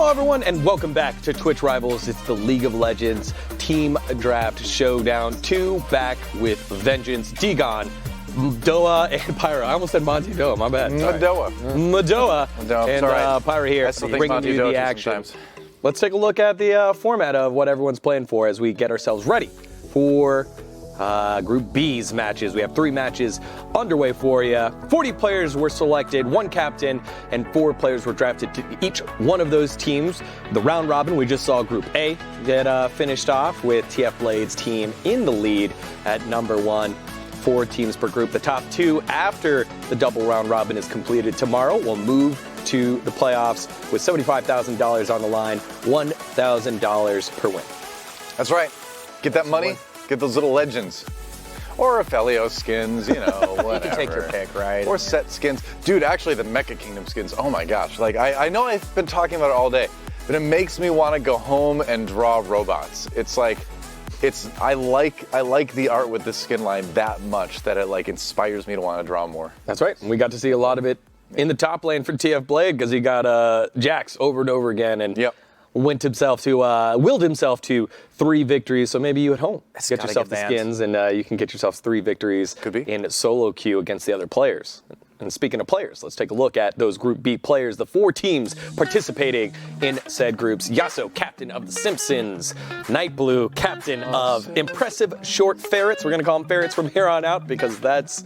Hello, everyone, and welcome back to Twitch Rivals. It's the League of Legends Team Draft Showdown 2, back with vengeance. Degon, Doa, and Pyra. I almost said Monty Doa, my bad. Madoa. Madoa. And Pyra here, bringing you the action. Let's take a look at the format of what everyone's playing for as we get ourselves ready for Group B's matches. We have 3 matches underway for you. 40 players were selected, 1 captain, and 4 players were drafted to each one of those teams. The round robin, we just saw Group A get finished off with TF Blade's team in the lead at number 1. 4 teams per group. The top 2 after the double round robin is completed tomorrow will move to the playoffs with $75,000 on the line, $1,000 per win. That's right. Get that money. Get those little legends. Or Aphelio skins, you know, whatever. You can take your pick, right? Or set skins. Dude, actually the Mecha Kingdom skins, oh my gosh. Like, I know I've been talking about it all day, but it makes me want to go home and draw robots. It's like, I like the art with the skin line that much that it like inspires me to want to draw more. That's right. We got to see a lot of it in the top lane for TF Blade because he got Jax over and over again and willed himself to 3 victories. So maybe you at home get yourself the skins and you can get yourself 3 victories in solo queue against the other players. And speaking of players, let's take a look at those Group B players, the 4 teams participating in said groups. Yassuo, captain of the Simpsons. Nightblue, captain of impressive short Ferrets. We're going to call them Ferrets from here on out because that's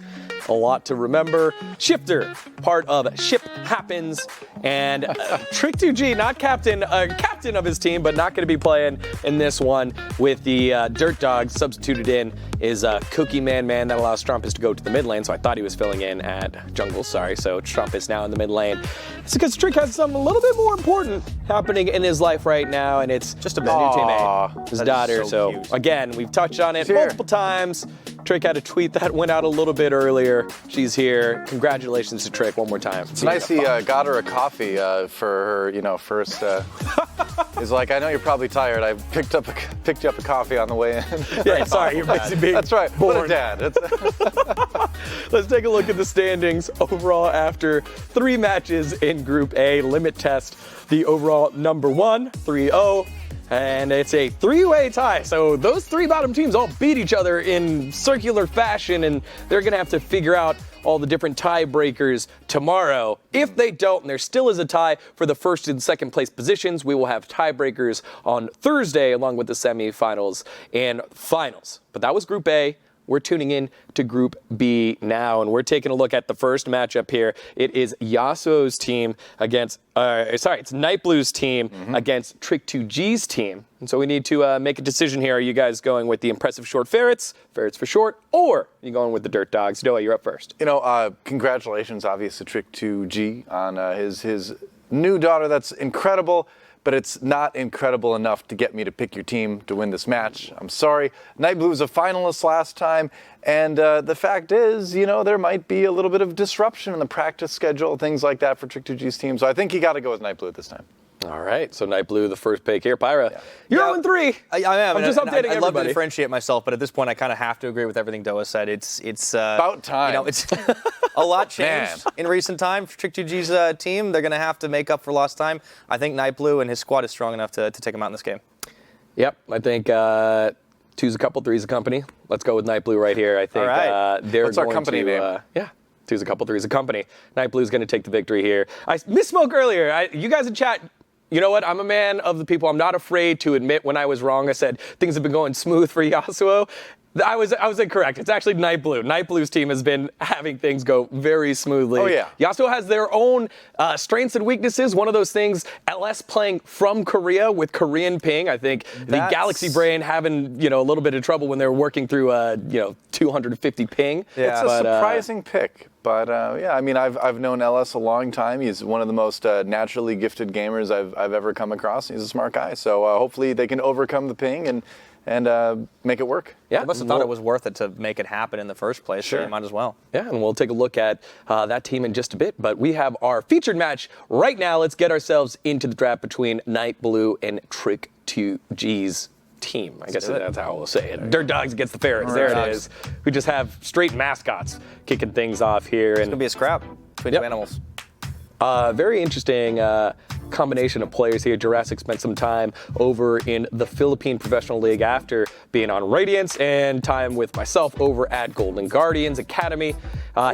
a lot to remember. Shiphtur, part of Ship Happens. And Trick2G, not captain, captain of his team, but not going to be playing in this one with the Dirt Dogs. Substituted in is Cookiemanman. That allows Strumpus to go to the mid lane, so I thought he was filling in at jungle, sorry. So Strumpus now in the mid lane. It's because Trick has something a little bit more important happening in his life right now, and it's just a new teammate, his daughter. So again, we've touched on it multiple times. Trick had a tweet that went out a little bit earlier. She's here. Congratulations to Trick one more time. It's nice he got her a coffee for her, first. He's like, I know you're probably tired. I picked you up a coffee on the way in. Yeah, sorry, you're busy being That's right. born. What a dad. Let's take a look at the standings overall after 3 matches in Group A. Limit test, the overall number 1, 3-0. And it's a 3-way tie. So those 3 bottom teams all beat each other in circular fashion, and they're going to have to figure out all the different tiebreakers tomorrow. If they don't, and there still is a tie for the first and second place positions, we will have tiebreakers on Thursday along with the semifinals and finals. But that was Group A. We're tuning in to Group B now, and we're taking a look at the first matchup here. It is Yasuo's team against, it's Nightblue's team against Trick2G's team. And so we need to make a decision here. Are you guys going with the impressive short Ferrets for short, or are you going with the Dirt Dogs? Noah, you're up first. Congratulations, obviously, to Trick2G on his new daughter. That's incredible. But it's not incredible enough to get me to pick your team to win this match. I'm sorry. Nightblue was a finalist last time, and the fact is, there might be a little bit of disruption in the practice schedule, things like that for Trick2G's team. So I think you got to go with Nightblue this time. All right, so Nightblue, the first pick here. Pyra, you're 0-3. I am. I'm just updating everybody. I'd love to differentiate myself, but at this point, I kind of have to agree with everything Doa said. It's about time. It's a lot changed in recent time for Trick2G's team. They're going to have to make up for lost time. I think Nightblue and his squad is strong enough to take him out in this game. Yep, I think 2's a couple, 3's a company. Let's go with Nightblue right here. I think they're What's our company name? 2's a couple, 3's a company. Nightblue's going to take the victory here. I misspoke earlier. You guys in chat, you know what? I'm a man of the people. I'm not afraid to admit when I was wrong. I said things have been going smooth for Yasuo. I was incorrect. It's actually Nightblue. Nightblue's team has been having things go very smoothly. Oh, yeah. Yasuo has their own strengths and weaknesses. One of those things, LS playing from Korea with Korean ping. I think the Galaxy Brain having, a little bit of trouble when they're working through, 250 ping. Yeah. It's a surprising pick. But I've known LS a long time. He's one of the most naturally gifted gamers I've ever come across. He's a smart guy. So hopefully they can overcome the ping and make it work. Yeah, I must have thought it was worth it to make it happen in the first place. Sure, so you might as well. Yeah, and we'll take a look at that team in just a bit. But we have our featured match right now. Let's get ourselves into the draft between Nightblue and Trick2G's team. I guess that's how we'll say it. Dirt Dogs against the Ferrets. There it is. We just have straight mascots kicking things off here. It's going to be a scrap between 2 animals. Very interesting combination of players here. Jurassiq spent some time over in the Philippine Professional League after being on Radiance, and time with myself over at Golden Guardians Academy.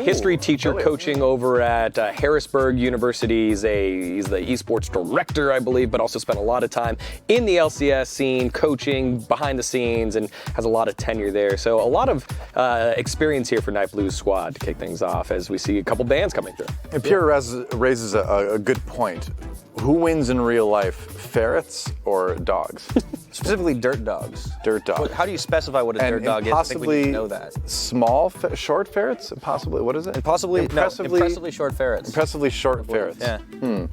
History teacher coaching over at Harrisburg University. He's the esports director, I believe, but also spent a lot of time in the LCS scene, coaching behind the scenes, and has a lot of tenure there. So a lot of experience here for Night Blue's squad to kick things off as we see a couple bans coming through. And Pierre raises a good point. Who wins in real life, ferrets or dogs? Specifically dirt dogs. Dirt dogs. How do you specify what a dirt dog is? I think we need to know that. Small, short ferrets? Impossibly, what is it? Impressively short ferrets. Impressively short ferrets. Yeah.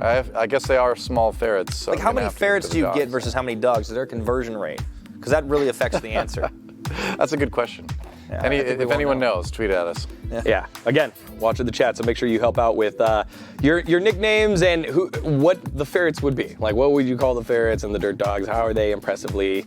I guess they are small ferrets. So like how many ferrets do you get versus how many dogs? Is there a conversion rate? Because that really affects the answer. That's a good question. Yeah, if anyone knows, tweet at us. Yeah. Again, watching the chat, so make sure you help out with your nicknames and what the ferrets would be. Like, what would you call the ferrets and the dirt dogs? How are they impressively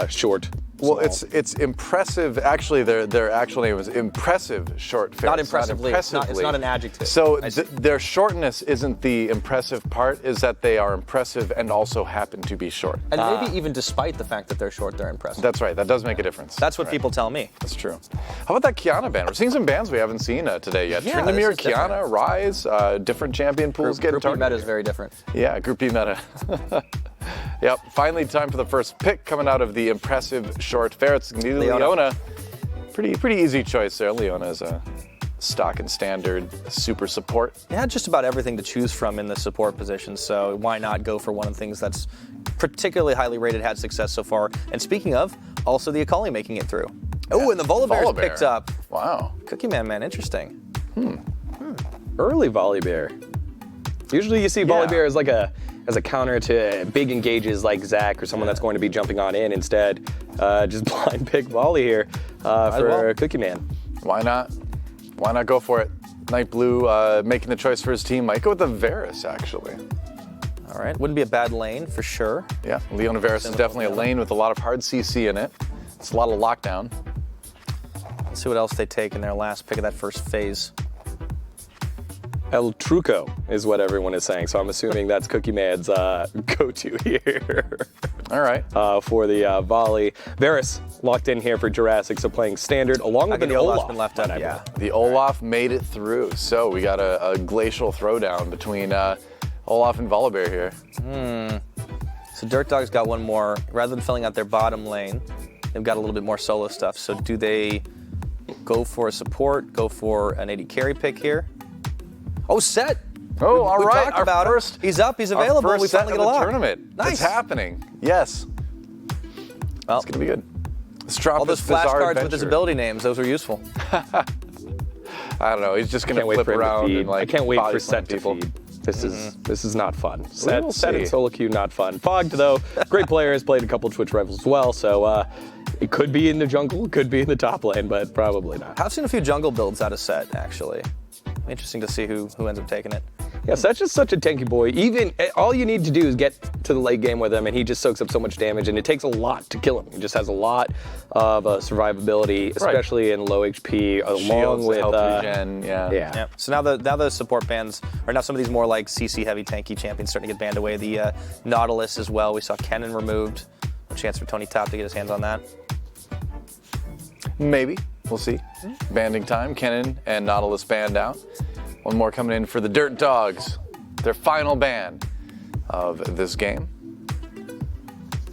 short? Well, it's impressive. Actually, their actual name is impressive short ferrets. Not impressively. It's not an adjective. So their shortness isn't the impressive part. Is that they are impressive and also happen to be short. And maybe even despite the fact that they're short, they're impressive. That's right. That does make a difference. That's what people tell me. That's true. How about that Kiana ban? We're seeing some bans we haven't seen today yet. Yeah, Tryndamere, Kiana, Rise, different champion pools getting targeted. Group E meta is very different. Yeah, Group E meta. Yep, finally time for the first pick coming out of the impressive short ferrets. Leona. Pretty easy choice there. Leona is a stock and standard super support. They had just about everything to choose from in the support position, so why not go for one of the things that's particularly highly rated, had success so far. And speaking of, also the Akali making it through. Oh, and the Volibear's picked up. Wow. Cookiemanman, interesting. Early Volibear. Usually you see Volibear as a counter to big engages like Zach or someone that's going to be jumping on in. Instead, just blind pick Volley here for Cookieman. Why not? Why not go for it? Night Blue making the choice for his team. Might go with the Varus, actually. All right, wouldn't be a bad lane for sure. Yeah, Leona Varus is definitely a lane with a lot of hard CC in it. It's a lot of lockdown. Let's see what else they take in their last pick of that first phase. El Truco is what everyone is saying, so I'm assuming that's Cookieman's go-to here. All right. For the volley. Varus locked in here for Jurassiq, so playing standard along with an Olaf. Been left up, yeah. The Olaf made it through, so we got a glacial throwdown between Olaf and Volibear here. So Dirt Dog's got one more. Rather than filling out their bottom lane, they've got a little bit more solo stuff. So do they go for a support, go for an AD carry pick here? Oh, Set. Oh, all right. We talked about it. He's up. He's available. Our first we finally set get a of the lock. tournament. Nice. It's happening. Yes. Well, it's going to be good. Stropus all those flashcards with his ability names, those were useful. I don't know. He's just going to flip around and like. I can't wait for Set to people. feed. This is not fun. Set and solo queue, not fun. Fogged, though, great player, has played a couple Twitch rivals as well, so it could be in the jungle, could be in the top lane, but probably not. I've seen a few jungle builds out of Set, actually. Interesting to see who ends up taking it. Yeah, Set's just such a tanky boy. Even all you need to do is get to the late game with him, and he just soaks up so much damage, and it takes a lot to kill him. He just has a lot of survivability, especially in low HP, along Shields, with health regen, yeah. So now the support bans, or now some of these more like CC heavy tanky champions starting to get banned away. The Nautilus as well. We saw Kennen removed. A chance for Tony Top to get his hands on that. Maybe. We'll see. Banding time. Kennen and Nautilus banned out. One more coming in for the Dirt Dogs. Their final ban of this game.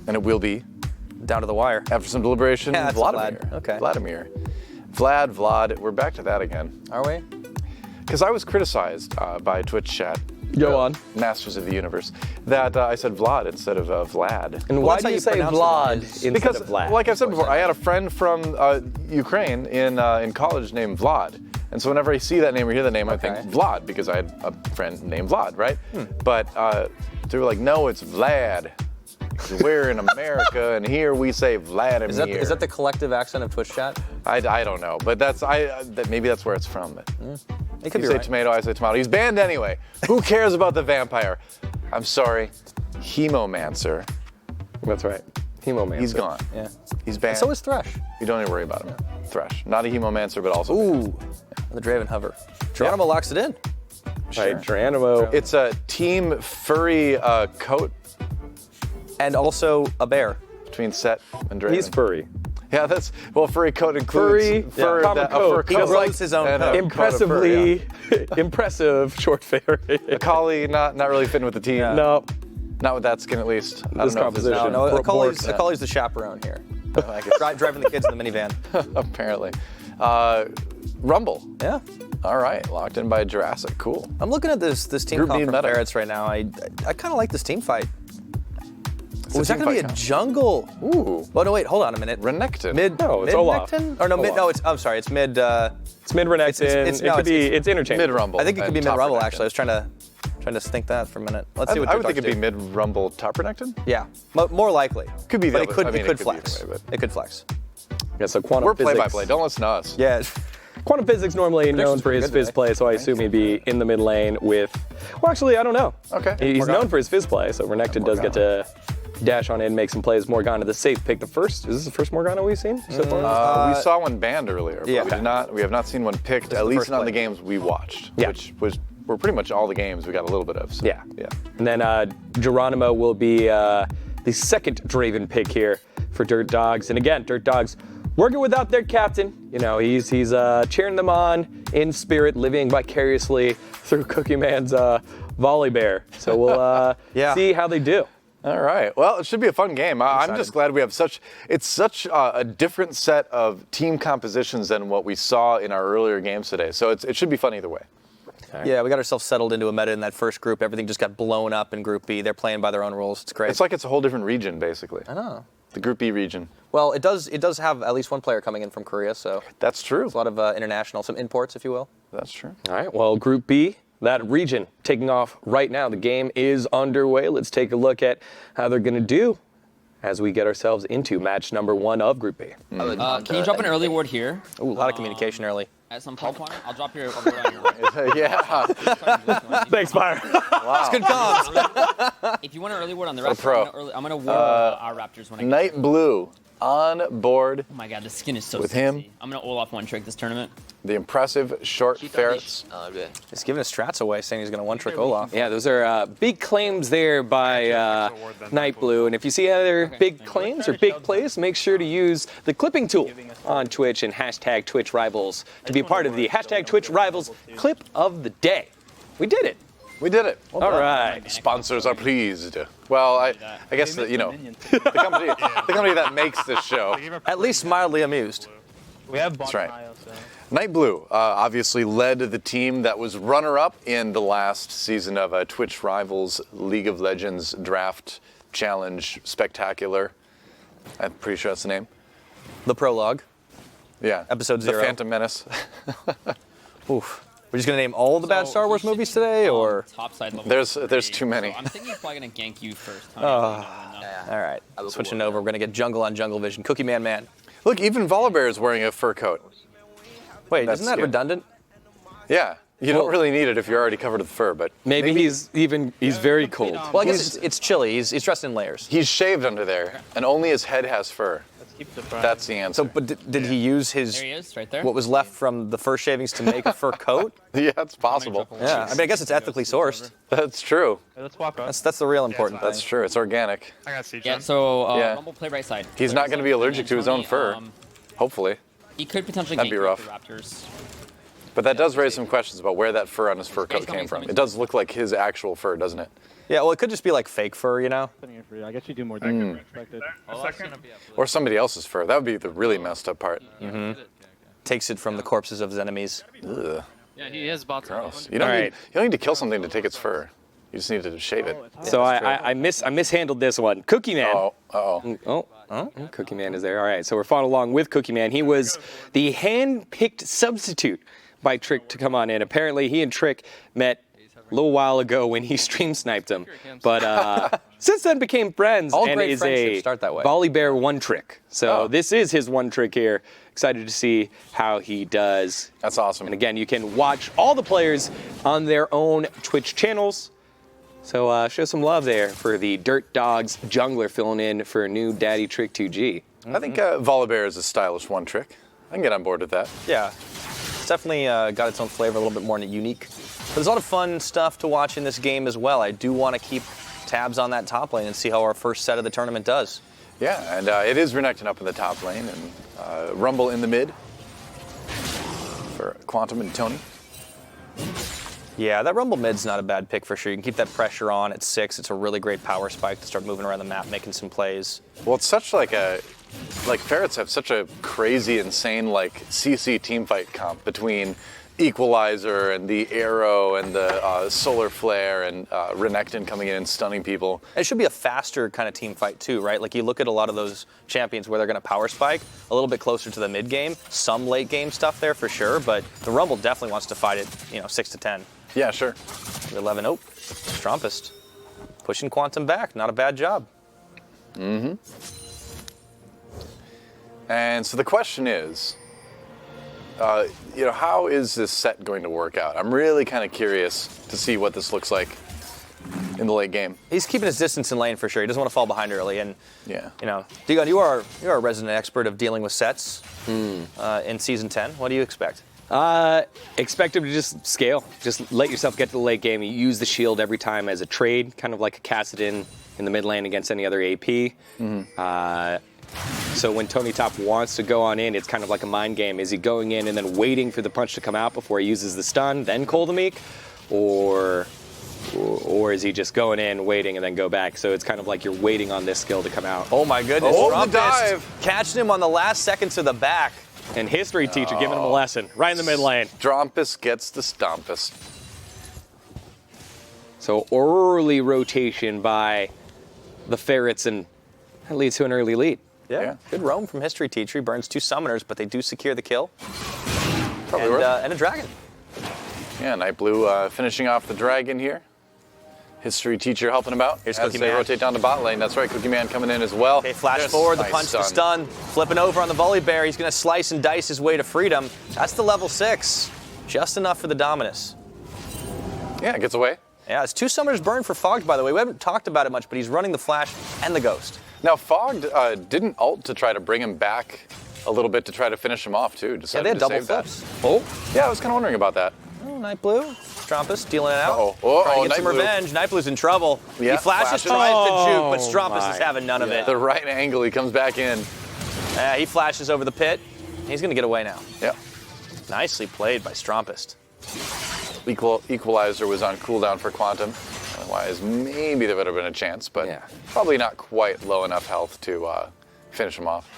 And it will be down to the wire. After some deliberation, yeah, Vladimir. Vlad. Okay. Vladimir. Vlad. We're back to that again. Are we? Because I was criticized by Twitch chat. Go on. Masters of the Universe. That I said Vlad instead of Vlad. And why do you say Vlad instead because, of Vlad? Like I've said before, I had a friend from Ukraine in college named Vlad. And so whenever I see that name or hear that name, I think Vlad, because I had a friend named Vlad, right? But they were like, no, it's Vlad. We're in America, and here we say Vladimir. Is that the collective accent of Twitch chat? I don't know, but maybe that's where it's from. But it could you be say tomato, I say tomato. He's banned anyway. Who cares about the vampire? I'm sorry, Hemomancer. That's right. Hemomancer. He's gone. Yeah. He's banned. And so is Thresh. You don't even worry about him. Thresh. Not a Hemomancer, but also. Ooh. The Draven Hover. Geronimo locks it in. Right, Geronimo. It's a team furry coat And also a bear. between Set and Draven. He's furry. Yeah, that's furry coat includes fur, comma that, coat. a fur He coat. grows Like- his own and coat. a Impressively, coat of fur, impressive short ferret. yeah. A collie, not really fitting with the team. No, Not with that skin, at least. I This don't know if this is- composition. No, a collie's More- the chaperone here. I guess. Driving the kids in the minivan. Apparently. Rumble. Yeah. All right, locked in by Jurassiq. Cool. I'm looking at this team Group comp B from meta. Ferrets right now. I kind of like this team fight. a Was that team going to be fight a comp. jungle? Ooh. Oh no, wait, hold on a minute. Renekton. No, it's Olaf. Necton? Or no, mid. Olaf. No, it's. I'm sorry, it's mid. it's mid Renekton. It's interchangeable. Mid-Rumble. I think it could and be top mid rumble Renekton. actually. I was trying to think that for a minute. Let's see what I would Dirt think Dogs it'd be do. mid-Rumble top Renekton. Yeah, more likely. Could be the but it other- could. I mean, It it could could be flex. either way, but- It could flex. Yeah, so Quantum We're Physics. play-by-play. Don't listen to us. Yeah. Quantum Physics normally known for his pretty good fizz play, so I assume he'd be in the mid lane with. Well, actually, I don't know. Okay. He's Morgana. known for his fizz play, so Renekton does get to dash on in, make some plays. Morgana, the safe pick. The first. Is this the first Morgana we've seen so far? We saw one banned earlier, but yeah. we have not seen one picked, This at is the least first not in play. the games we watched, Yeah. which were pretty much all the games we got a little bit of. So, Yeah. Yeah. And then Geronimo will be the second Draven pick here for Dirt Dogs. And again, Dirt Dogs working without their captain. You know, he's cheering them on in spirit, living vicariously through Cookieman's volley bear. So we'll Yeah. see how they do. All right. Well, it should be a fun game. I'm just glad we have such a different set of team compositions than what we saw in our earlier games today. So it should be fun either way. Yeah, we got ourselves settled into a meta in that first group. Everything just got blown up in Group B. They're playing by their own rules. It's great. It's like it's a whole different region, basically. I know. The Group B region. Well, it does have at least one player coming in from Korea, so That's true. a lot of international, some imports, if you will. That's true. All right, well, Group B, that region taking off right now. The game is underway. Let's take a look at how they're going to do as we get ourselves into match number 1 of Group B. Can you drop an early ward here? Ooh, a lot of communication early. At some pop corner? I'll drop your ward on your right. Yeah. Thanks, Fire. It's good comms. If you want an early ward on the rest, pro. I'm gonna ward our Raptors when I get Night Blue on board. Oh my god, the skin is so With sexy. him. I'm gonna Olaf one trick this tournament. The impressive short ferrets. He's giving his strats away, saying he's going to one-trick Olaf. Yeah, those are big claims there by Night Blue. And if you see other big claims or big plays, make sure to use the clipping tool on Twitch and hashtag Twitch Rivals to be a part of the hashtag Twitch Rivals clip of the day. We did it. We did it. All right. Sponsors are pleased. Well, I guess that, the company that makes this show. At least mildly amused. We have That's right. Night Blue obviously led the team that was runner-up in the last season of Twitch Rivals League of Legends Draft Challenge Spectacular. I'm pretty sure that's the name. The prologue. Yeah. Episode The 0. Phantom Menace. Oof. We're just going to name all the bad So Star Wars he should movies be, today, or? Topside level There's 3. too many. So I'm thinking he's probably gonna gank you first. All right. Switching over. We're going to get jungle on jungle vision. Cookiemanman. Look, even Volibear is wearing a fur coat. Wait, That's isn't that scary. redundant? Yeah. You don't really need it if you're already covered with fur, but Maybe he's very cold. Well, I guess it's chilly. He's dressed in layers. he's shaved under there, and only his head has fur. That's the answer. So, but did he use his There he is, right there. what was left from the fur shavings to make a fur coat? Yeah, it's possible. Yeah, I mean, I guess it's ethically sourced. That's true. Let's walk up. That's the real important That's thing. true. It's organic. I got CJ. Yeah. So Yeah. Rumble play right side. He's not going to be allergic to his own fur, hopefully. He could potentially That'd gank be you rough. with the Raptors. But that does raise some questions about where that fur on his fur coat coming, came from. coming. It does look like his actual fur, doesn't it? Yeah, well, it could just be like fake fur, you know? Putting it for you. I guess you do more than expected. Or somebody else's fur. That would be the really messed up part. Takes it from the corpses of his enemies. Ugh, Yeah, he has bots. gross. You don't, All need, right. you don't need to kill something to take its fur. You just need to shave it. So I mishandled this one. Cookieman. Oh, uh-oh. Cookieman is there. All right, so we're following along with Cookieman. He was the hand-picked substitute by Trick to come on in. Apparently, he and Trick met a little while ago when he stream sniped him, but since then became friends. All and great is friendships a start that way. Volley Bear one trick. So this is his one trick here. Excited to see how he does. That's awesome. And again, you can watch all the players on their own Twitch channels. So show some love there for the Dirt Dogs jungler filling in for new Daddy Trick 2G. I think Volibear is a stylish one trick. I can get on board with that. Yeah. definitely got its own flavor, a little bit more unique. But there's a lot of fun stuff to watch in this game as well. I do want to keep tabs on that top lane and see how our first set of the tournament does. Yeah, and it is Renekton up in the top lane, and Rumble in the mid for Quantum and Tony. Yeah, that Rumble mid's not a bad pick for sure. You can keep that pressure on at 6. It's a really great power spike to start moving around the map, making some plays. Well, it's such like Ferrets have such a crazy, insane like CC teamfight comp between Equalizer and the Arrow and the Solar Flare and Renekton coming in and stunning people. It should be a faster kind of team fight too, right? Like you look at a lot of those champions where they're going to power spike a little bit closer to the mid game. Some late game stuff there for sure, but the Rumble definitely wants to fight it, 6 to 10. Yeah, sure. 11. Oh, Strumpist pushing Quantum back. Not a bad job. Mm-hmm. And so the question is, how is this set going to work out? I'm really kind of curious to see what this looks like in the late game. He's keeping his distance in lane for sure. He doesn't want to fall behind early. And yeah, Digon, you're a resident expert of dealing with sets in season 10. What do you expect? Expect him to just scale. Just let yourself get to the late game. You use the shield every time as a trade, kind of like a Kassadin in the mid lane against any other AP. Mm-hmm. So when Tony Top wants to go on in, it's kind of like a mind game. Is he going in and then waiting for the punch to come out before he uses the stun, then Call the Meek? Or is he just going in, waiting, and then go back? So it's kind of like you're waiting on this skill to come out. Oh my goodness. Oh, the dive. Catching him on the last seconds of the back. And history teacher giving him a lesson right in the mid lane. Drompus gets the Stompus. So early rotation by the Ferrets, and that leads to an early lead. Yeah. Good roam from history teacher. He burns 2 summoners, but they do secure the kill. Probably worth. And a dragon. Yeah, Night Blue finishing off the dragon here. History teacher helping him out. Here's as they Cookieman. rotate down the bot lane. That's right, Cookieman coming in as well. Okay, flash There's forward, the nice punch, the stun. Flipping over on the volley bear. He's going to slice and dice his way to freedom. That's the level 6. Just enough for the Dominus. Yeah, it gets away. Yeah, it's 2 summoners burned for Fogged, by the way. We haven't talked about it much, but he's running the flash and the ghost. Now, Fogged didn't ult to try to bring him back a little bit to try to finish him off, too. Yeah, they had double save that. flips. Oh, yeah, I was kind of wondering about that. Oh, Night Blue. Strumpus dealing it out. Uh-oh. Trying to get some Night Blue. revenge. Night Blue's in trouble. Yeah, he flashes, flashes. tries to juke, but Oh, Strumpus is having none of it. The right angle, he comes back in. He flashes over the pit. He's going to get away now. Yeah. Nicely played by Strumpist. Equalizer was on cooldown for Quantum. Otherwise, maybe there would have been a chance, but probably not quite low enough health to finish him off.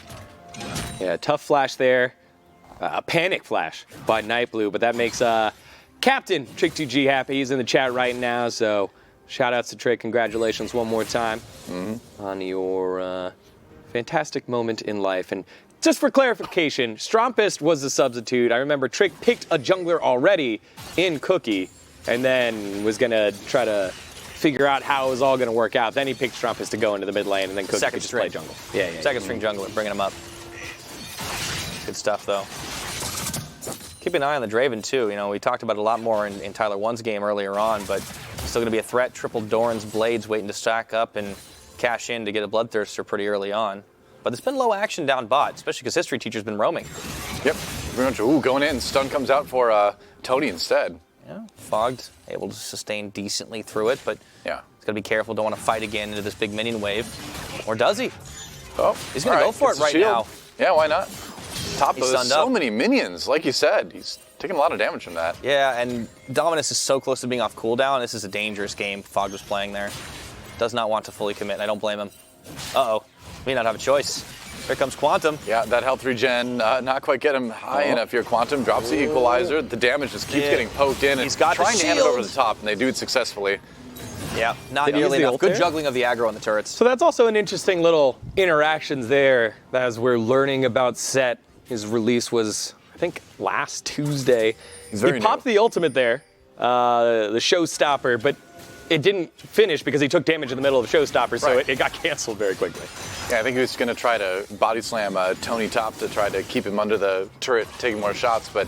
Yeah, tough flash there. A panic flash by Night Blue, but that makes Captain Trick2G happy. He's in the chat right now, so shout outs to Trick. Congratulations one more time on your fantastic moment in life. And just for clarification, Strumpist was the substitute. I remember Trick picked a jungler already in Cookie and then was going to try to figure out how it was all going to work out. Then he picked Strumpist to go into the mid lane, and then Cookie could just play jungle. Yeah. Second string jungler, bringing him up. Good stuff, though. Keep an eye on the Draven, too. We talked about it a lot more in Tyler 1's game earlier on, but still going to be a threat. Triple Doran's Blades waiting to stack up and cash in to get a Bloodthirster pretty early on. But there's been low action down bot, especially because History Teacher's been roaming. Yep. Pretty much, going in. Stun comes out for Tony instead. Yeah, Fogged, able to sustain decently through it, but yeah, he's got to be careful. Don't want to fight again into this big minion wave. Or does he? Oh, he's going to go for it right now. Yeah, why not? Top of so up. Many minions, like you said. He's taking a lot of damage from that. Yeah, and Dominus is so close to being off cooldown. This is a dangerous game Fogged was playing there. Does not want to fully commit, and I don't blame him. Uh-oh. May not have a choice. Here comes Quantum. Yeah, that health regen, not quite get him high enough here. Quantum drops the equalizer. The damage just keeps getting poked in. He's got trying the to hand it over shield. the top, and they do it successfully. Yeah, not Did he nearly use the enough. ult Good there? juggling of the aggro on the turrets. So that's also an interesting little interactions there as we're learning about Set. His release was, I think, last Tuesday. Very He popped the ultimate there, the showstopper, but it didn't finish because he took damage in the middle of the showstopper, so Right. it got canceled very quickly. Yeah, I think he was going to try to body slam Tony Top to try to keep him under the turret, taking more shots, but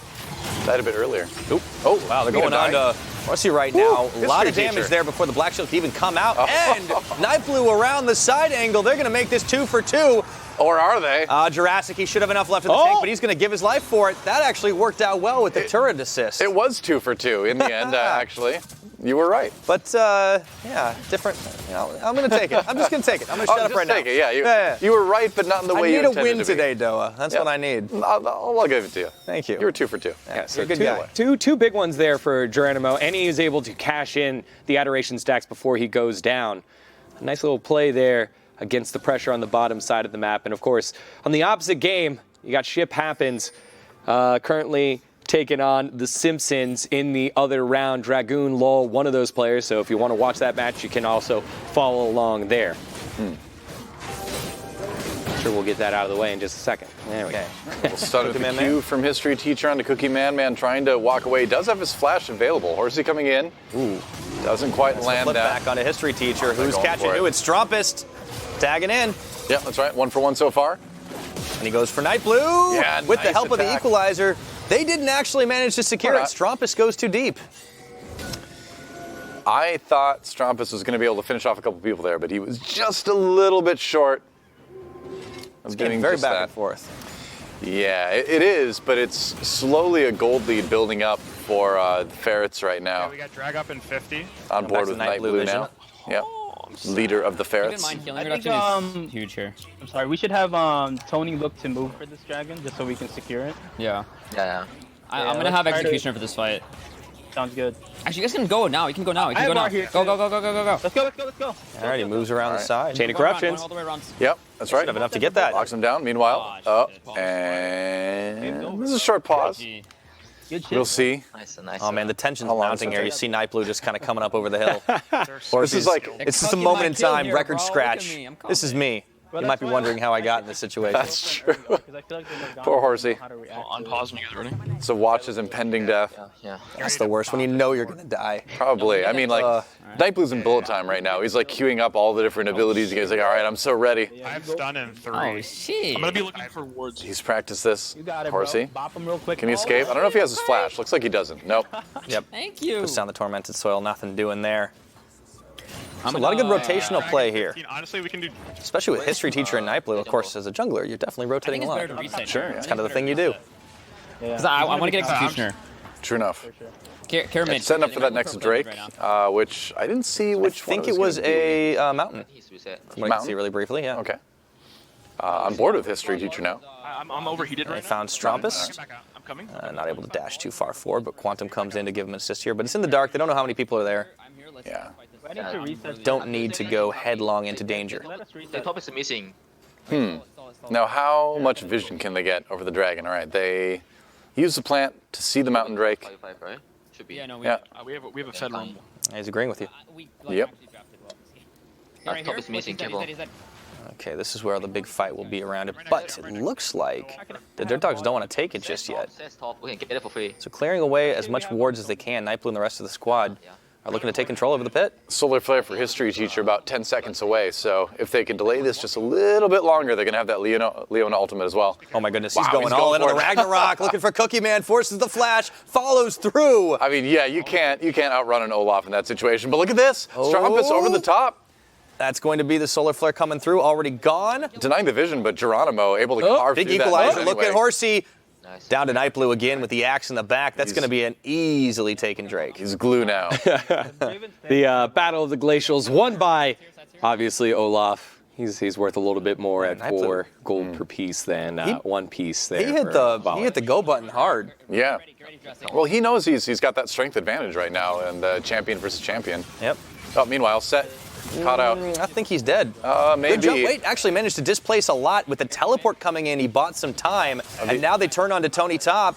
died a bit earlier. Oop. Oh, Wow, they're gonna going on die. to Horsey right now. A lot of History damage teacher. there before the Black Shield can even come out. And Night Blue around the side angle. They're going to make this 2 for 2. Or are they? Jurassiq, he should have enough left in the tank, but he's going to give his life for it. That actually worked out well with the turret assist. It was 2 for 2 in the end, actually. You were right. But, yeah, different. You know, I'm going to take it. I'm just going to take it. I'm going to shut up right now. Take it, yeah. You were right, but not in the way you intended to be. I need a win today, Doa. That's what I need. I'll give it to you. Thank you. You were 2 for 2. Yeah, so you're a good guy. Two big ones there for Geronimo, and he is able to cash in the adoration stacks before he goes down. A nice little play there against the pressure on the bottom side of the map. And of course, on the opposite game, you got Ship Happens currently taking on the Simpsons in the other round. Dragoon, Lol, one of those players. So if you want to watch that match, you can also follow along there. Sure, we'll get that out of the way in just a second. There we go. We'll start with the cue from History Teacher onto Cookiemanman trying to walk away. He does have his flash available. Horsey coming in. Ooh. Doesn't quite land Flip that. back on a History Teacher. Who's catching who? It's Strumpist. Tagging in. Yeah, that's right. 1 for 1 so far. And he goes for Night Blue. Yeah, with nice the help of the attack. Equalizer. They didn't actually manage to secure it. Strumpist goes too deep. I thought Strumpist was going to be able to finish off a couple people there, but he was just a little bit short. It's getting very back and forth. Yeah, it is, but it's slowly a gold lead building up for the Ferrets right now. Yeah, we got drag up in 50. On board with Night Blue now. Yep. Leader of the Ferrets. Healing I reduction is huge here. I'm sorry, we should have Tony look to move for this dragon just so we can secure it. Yeah. Yeah. I'm gonna have Executioner for this fight. Sounds good. Actually, you guys can go now. You can go now. You can go now. Go. Let's go. All right, he moves around the side. Chain of Corruptions. All the way around. Yep, that's right. Have enough to get that. Locks him down. Meanwhile, and this is a short pause. Good shit. We'll see. Nice. Oh man, the tension's How long mounting does it here. You take? see Night Blue just kind of coming up over the hill. This is like It's just a Cooking moment my in kill time, here, record bro. Look scratch. at me, I'm This is me. You Well, might be that's wondering how I got in this situation. that's true. Because I feel like they would've gone Poor Horsey. how to react On to pause when you guys are ready. So watch his impending death. Yeah. That's the worst when you know you're gonna die. Probably. I mean, like Night Blue's in bullet time right now. He's like queuing up all the different abilities. He's like, all right, I'm so ready. I have stun in 3. Oh shit. I'm gonna be looking for wards. He's practiced this. You got it, Horsey. bro. Bop him real quick. Can he escape? I don't know if he has his flash. Looks like he doesn't. Nope. Yep. Thank you. Puts down the Tormented Soil, nothing doing there. A lot of good rotational play here, Honestly, we can do. especially with History Teacher and Night Blue. Of course, as a jungler, you're definitely I rotating think a it's lot. better to reset. Sure. It's kind of the thing you do. Because I want to get Executioner. True enough. Care mid. Setting up for that next Drake, which I didn't see which one. I think it was a mountain. He's reset. From what I can see really briefly, yeah. Okay. On board with History Teacher now. I'm overheated right They found Strumpist. now. I'm coming. Not able to dash too far forward, but Quantum comes in to give him an assist here. But it's in the dark. They don't know how many people are there. I'm here. Let's Yeah. fight this. I need to reset. Don't need to go headlong into danger. Let us The reset. top is missing. Now, how much vision can they get over the dragon? All right, they use the plant to see the mountain drake. 5, right? Should be. Yeah, no, Yeah. We have a Fed room. He's agreeing with you. Yep. Top is missing. Careful. Okay, this is where the big fight will be around it. But it looks like the Dirt Dogs don't want to take it just yet. Says top. We can get it for free. So clearing away as much wards as they can, Night Blue and the rest of the squad are looking to take control over the pit. Solar Flare for History Teacher about 10 seconds away, so if they can delay this just a little bit longer, they're going to have that Leona ultimate as well. Oh my goodness, Wow, he's going all in on the for it. Ragnarok, looking for Cookieman, forces the flash, follows through. I mean, yeah, you can't outrun an Olaf in that situation, but look at this. Strumpist over the top. That's going to be the Solar Flare coming through, already gone. Denying the vision, but Geronimo able to carve Big through equalizer, that. look at Horsey. Nice. Down to Night Blue again with the axe in the back. That's going to be an easily taken Drake. He's glue now. The Battle of the Glacials won by, obviously, Olaf. He's worth a little bit more at 4 gold per piece than 1 piece there. He hit the go button hard. Yeah. Well, he knows he's got that strength advantage right now, and champion versus champion. Yep. Oh, meanwhile, Set caught out. I think he's dead. Maybe. Good jump. Wait, actually managed to displace a lot with the teleport coming in. He bought some time, and now they turn on to Tony Top.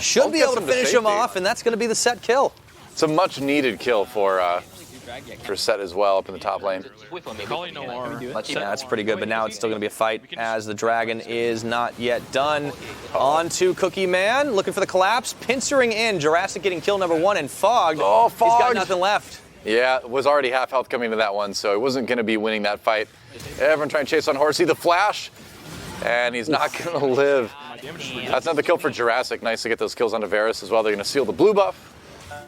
Should be get able to some to finish him safety. off, and that's going to be the set kill. It's a much needed kill for Set as well up in the top lane. Wait for me. Probably no more. Yeah, that's pretty good, but now it's still going to be a fight as the dragon is not yet done. On to Cookieman, looking for the collapse, pincering in. Jurassiq getting kill number 1 and fogged. Oh, He's got fogged. nothing left. Yeah, it was already half health coming to that one, so it wasn't going to be winning that fight. Everyone trying to chase on Horsey, the flash, and he's not going to live. That's another kill for Jurassiq. Nice to get those kills onto Varus as well. They're going to seal the blue buff,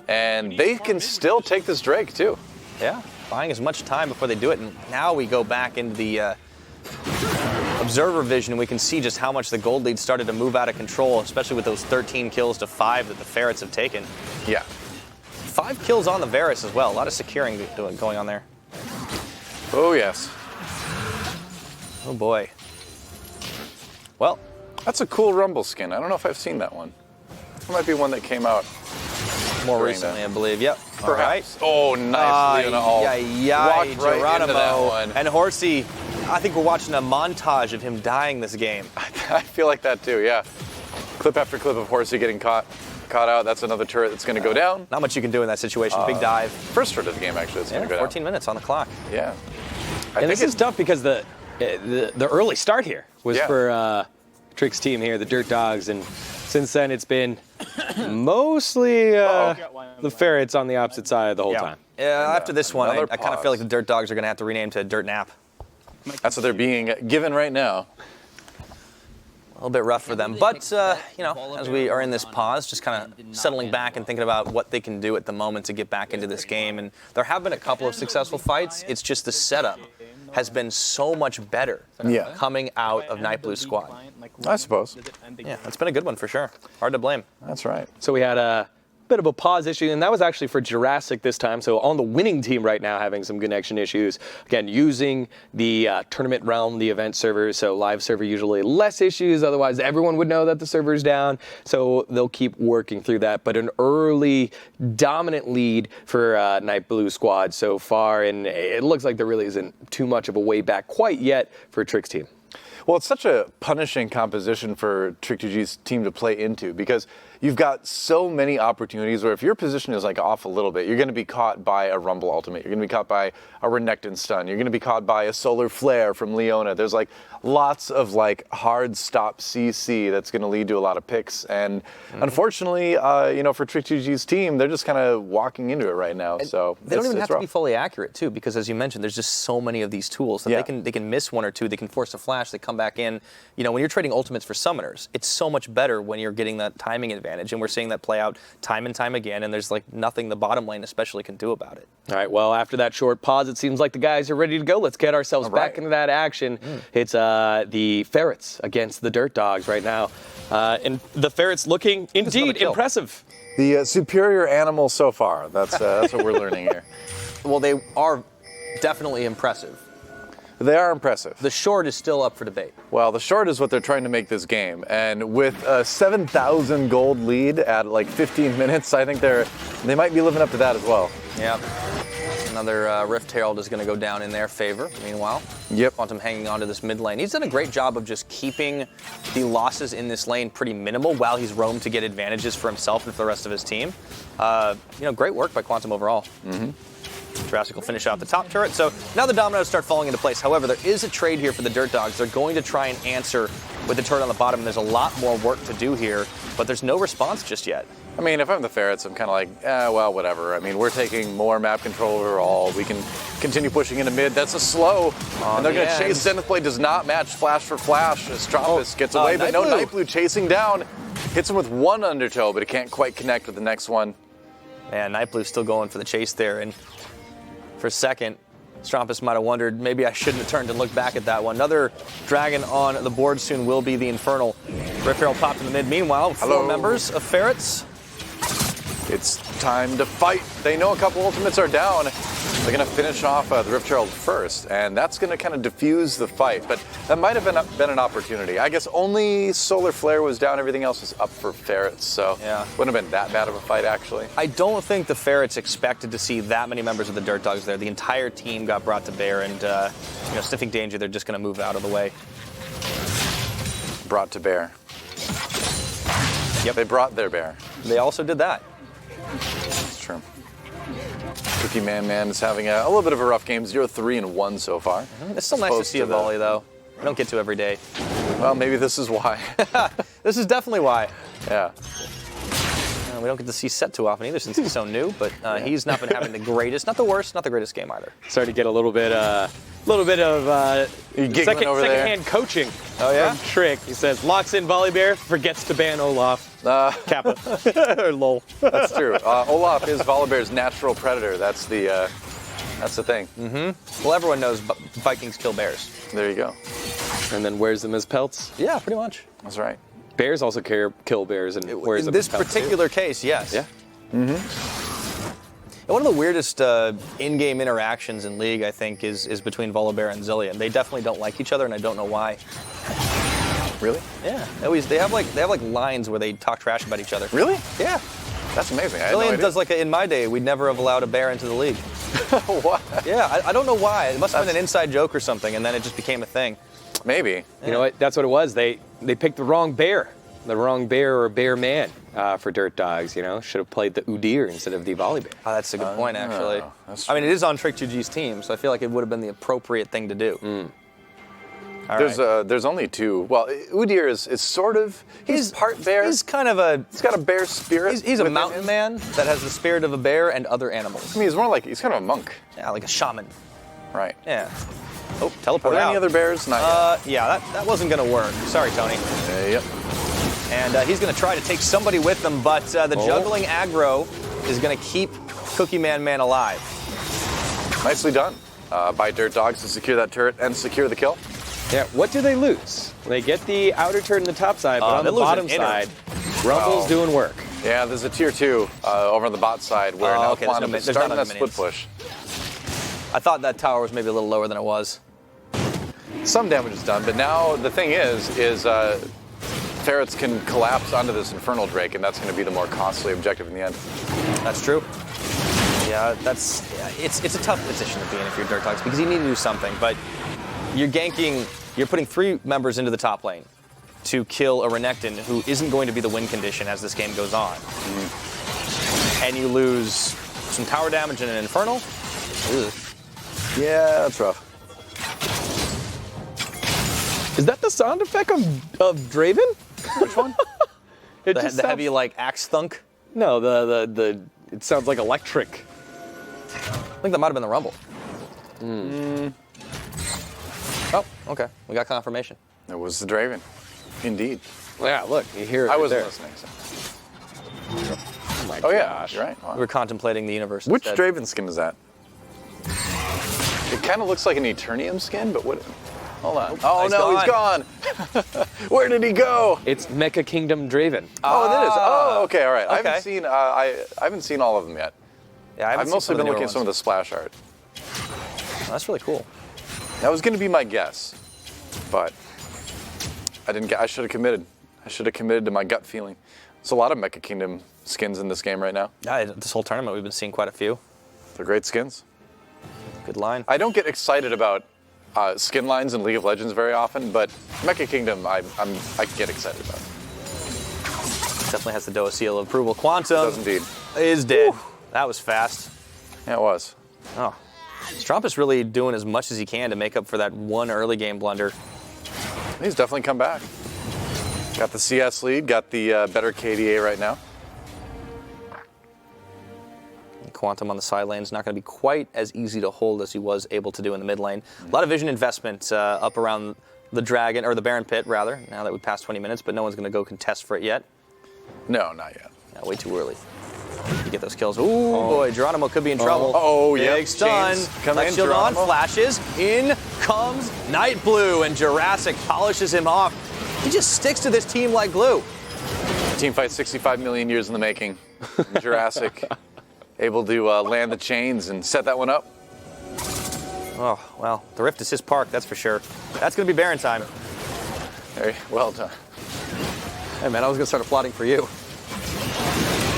and they can still take this Drake too. Yeah, buying as much time before they do it, and now we go back into the observer vision, we can see just how much the gold lead started to move out of control, especially with those 13 kills to 5 that the Ferrets have taken. Yeah. 5 kills on the Varus as well. A lot of securing going on there. Oh, yes. Oh, boy. Well, that's a cool Rumble skin. I don't know if I've seen that one. It might be one that came out more recently, I believe. Yep. Perhaps. Right. Oh, nice. Walked right into that one. And Horsey, I think we're watching a montage of him dying this game. I feel like that too, yeah. Clip after clip of Horsey getting caught out. That's another turret that's going to go down. Not much you can do in that situation. Big dive. First turret of the game, actually. It's going to go 14 down. minutes on the clock. Yeah. And this is tough because the early start here was for Trick's team here, the Dirt Dogs, and since then it's been mostly the Ferrets on the opposite side the whole time. Yeah, after this one, I kind of feel like the Dirt Dogs are going to have to rename to Dirt Nap. That's what they're being given right now. A little bit rough for them, but you know, as we are in this pause, just kind of settling back and thinking about what they can do at the moment to get back into this game. And there have been a couple of successful fights. It's just the setup has been so much better coming out of Night Blue squad. I suppose. Yeah, it's been a good one for sure. Hard to blame. That's right. So we had a bit of a pause issue, and that was actually for Jurassiq this time. So on the winning team right now, having some connection issues. Again, using the tournament realm, the event server. So live server usually less issues. Otherwise, everyone would know that the server's down. So they'll keep working through that. But an early dominant lead for Night Blue squad so far, and it looks like there really isn't too much of a way back quite yet for Trick's team. Well, it's such a punishing composition for Trick2G's team to play into because you've got so many opportunities where if your position is like off a little bit, you're going to be caught by a Rumble Ultimate. You're going to be caught by a Renekton Stun. You're going to be caught by a Solar Flare from Leona. There's like lots of like hard stop CC that's going to lead to a lot of picks. And unfortunately, you know, for Trick2G's team, they're just kind of walking into it right now. And so they don't even have to be fully accurate too, because as you mentioned, there's just so many of these tools that they can miss one or two. They can force a flash. They come back in. You know, when you're trading ultimates for summoners, it's so much better when you're getting that timing advantage, and we're seeing that play out time and time again, and there's like nothing the bottom lane especially can do about it. All right, well, after that short pause, it seems like the guys are ready to go. Let's get ourselves back into that action. It's the Ferrets against the Dirt Dogs right now, and the Ferrets looking indeed impressive. The superior animal so far. That's what we're learning here. Well, they are definitely impressive. They are impressive. The short is still up for debate. Well, the short is what they're trying to make this game. And with a 7,000 gold lead at like 15 minutes, I think they might be living up to that as well. Yeah. Another Rift Herald is going to go down in their favor, meanwhile. Yep. Quantum hanging on to this mid lane. He's done a great job of just keeping the losses in this lane pretty minimal while he's roamed to get advantages for himself and for the rest of his team. You know, great work by Quantum overall. Jurassiq will finish out the top turret. So now the dominoes start falling into place. However, there is a trade here for the Dirt Dogs. They're going to try and answer with the turret on the bottom. There's a lot more work to do here, but there's no response just yet. I mean, if I'm the Ferrets, I'm kind of like, well, whatever. I mean, we're taking more map control overall. We can continue pushing into mid. That's a slow. And they're going to chase. Zenith Blade does not match flash for flash. Strampus gets away, but no Night Blue chasing down. Hits him with one undertow, but it can't quite connect with the next one. Man, Night Blue's still going for the chase there. And for a second, Strampus might have wondered, maybe I shouldn't have turned and looked back at that one. Another dragon on the board soon will be the Infernal. Rift Herald popped in the mid. Meanwhile, 4 members of Ferrets. It's time to fight. They know a couple ultimates are down. They're going to finish off the Rift Herald first, and that's going to kind of diffuse the fight. But that might have been an opportunity. I guess only Solar Flare was down. Everything else was up for Ferrets, so wouldn't have been that bad of a fight, actually. I don't think the Ferrets expected to see that many members of the Dirt Dogs there. The entire team got brought to bear, and you know, sniffing danger, they're just going to move out of the way. Brought to bear. Yep, they brought their bear. They also did that. That's true. Cookiemanman is having a little bit of a rough game, 0-3-1 so far. It's still nice to see a volley, though. We don't get to every day. Well, maybe this is why. This is definitely why. Yeah. We don't get to see Set too often either since he's so new, but he's not been having the greatest, not the worst, not the greatest game either. Starting to get a little bit of second-hand coaching from Trick. He says, locks in Volibear, forgets to ban Olaf. Kappa. Or lol. That's true. Olaf is Volibear's natural predator. That's the thing. Well, everyone knows Vikings kill bears. There you go. And then wears them as pelts. Yeah, pretty much. That's right. Bears also kill bears and wears In them this as pelts, particular case, yes. Yeah. And one of the weirdest in-game interactions in League, I think, is between Volibear and Zillion. They definitely don't like each other, and I don't know why. Really? Yeah. They have like lines where they talk trash about each other. Really? Yeah. That's amazing. I had no Zillion idea. does like in my day, we'd never have allowed a bear into the league. What? Yeah, I don't know why. It must have been an inside joke or something, and then it just became a thing. Maybe. You know what? That's what it was. They picked the wrong bear or bear man for Dirt Dogs. You know, should have played the Udyr instead of the Volibear. Oh, that's a good point, actually. that's I mean, it is on Trick2G's team, so I feel like it would have been the appropriate thing to do. All right. There's only two. Well, Udyr is sort of. He's part bear. He's kind of a. He's got a bear spirit. He's a within mountain him. man that has the spirit of a bear and other animals. I mean, he's more like he's kind of a monk, Yeah, like a shaman. right? Yeah. Oh, Are teleport there out. any other bears? Not Yeah, that wasn't gonna work. Sorry, Tony. yet. Yep. And he's gonna try to take somebody with him, but the juggling aggro is gonna keep Cookiemanman alive. Nicely done by Dirt Dogs to secure that turret and secure the kill. Yeah. What do they lose? They get the outer turret in the top side, but on they the lose an bottom inner. side, Rumble's doing work. Yeah, there's a tier 2 over on the bot side where now okay, there's Quantum no is there's starting not that other split minions. push. I thought that tower was maybe a little lower than it was. Some damage is done, but now the thing is Ferrets can collapse onto this Infernal Drake, and that's going to be the more costly objective in the end. That's true. Yeah, it's a tough position to be in if you're Dirt Dogs because you need to do something, but you're putting 3 members into the top lane to kill a Renekton who isn't going to be the win condition as this game goes on. And you lose some tower damage and an Infernal. Ugh. Yeah, that's rough. Is that the sound effect of Draven? Which one? It The just heavy like axe thunk. No, the it sounds like electric. I think that might have been the rumble. Oh, okay. We got confirmation. It was the Draven. Indeed. Yeah, look, you hear it. I right wasn't there. listening. So. Oh my Oh yeah, gosh. you're right. Wow. We were contemplating the universe. Which instead. Draven skin is that? It kind of looks like an Eternium skin, but what? Hold on. Oh He's no, he's gone. Where did he go? It's Mecha Kingdom Draven. Oh, it is. Oh, okay, all right. I Okay. haven't seen. I haven't seen all of them yet. Yeah, I've mostly been looking at some of the splash art. That's really cool. That was going to be my guess, but I didn't get. I should have committed. I should have committed to my gut feeling. There's a lot of Mecha Kingdom skins in this game right now. Yeah, this whole tournament we've been seeing quite a few. They're great skins. Good line. I don't get excited about skin lines in League of Legends very often, but Mecha Kingdom I get excited about. Definitely has the Doa seal of approval. Quantum Does indeed. is dead. That was fast. Yeah, it was. Oh. Strumpus really doing as much as he can to make up for that one early game blunder. He's definitely come back. Got the CS lead, got the better KDA right now. Quantum on the side lane is not going to be quite as easy to hold as he was able to do in the mid lane. A lot of vision investment up around the Dragon, or the Baron Pit rather, now that we passed 20 minutes, but no one's going to go contest for it yet. No, not yet. Yeah, way too early to get those kills. Ooh, boy, Geronimo could be in trouble. Oh, yeah. Big stun. Light shield on, flashes. In comes Night Blue, and Jurassiq polishes him off. He just sticks to this team like glue. Team fight 65 million years in the making. Jurassiq able to land the chains and set that one up. Oh, well, the Rift is his park, that's for sure. That's going to be Baron time. Very well done. Hey, man, I was going to start applauding for you.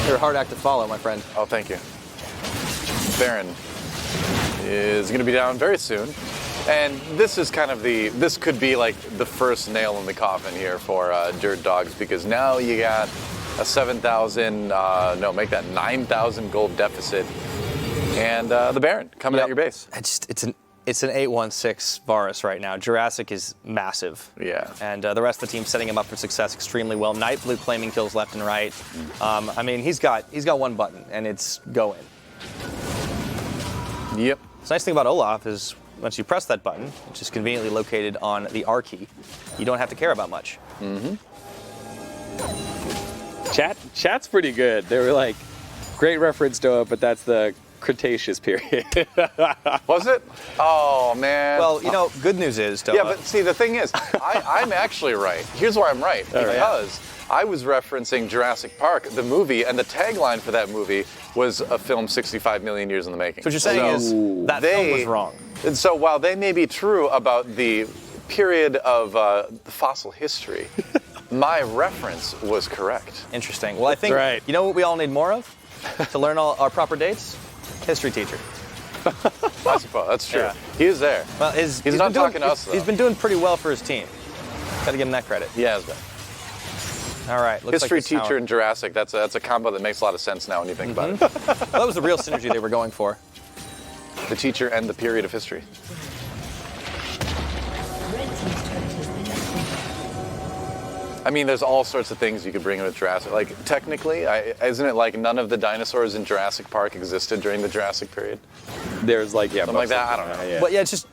You're a hard act to follow, my friend. Oh, thank you. Baron is going to be down very soon. And this is kind of this could be like the first nail in the coffin here for Dirt Dogs, because now you got a 7,000, make that 9,000 gold deficit. And the Baron coming at your base. It's an 8-1-6 Varus right now. Jurassiq is massive. Yeah. And the rest of the team setting him up for success extremely well. Night Blue claiming kills left and right. I mean, he's got one button, and it's go in. Yep. The nice thing about Olaf is once you press that button, which is conveniently located on the R key, you don't have to care about much. Chat's pretty good. They were like, great reference to it, but that's the Cretaceous period. Was it? Oh, man. Well, you know, good news is, Toa. Yeah, but see, the thing is, I'm actually right. Here's why I'm right. Because I was referencing Jurassic Park, the movie, and the tagline for that movie was a film 65 million years in the making. So what you're saying is that film was wrong. And so while they may be true about the period of the fossil history, my reference was correct. Interesting. Well, I think, you know what we all need more of to learn all our proper dates? History teacher. I suppose, that's true. Yeah. He is there. Well, he's not talking to us, though. He's been doing pretty well for his team. Gotta give him that credit. He has been. All right. Looks History like teacher and Jurassic, that's a combo that makes a lot of sense now when you think about it. Well, that was the real synergy they were going for. The teacher and the period of history. I mean, there's all sorts of things you could bring in with Jurassic. Like, technically, isn't it like none of the dinosaurs in Jurassic Park existed during the Jurassic period? There's like, something like that. I don't know. Yeah. But yeah, it's just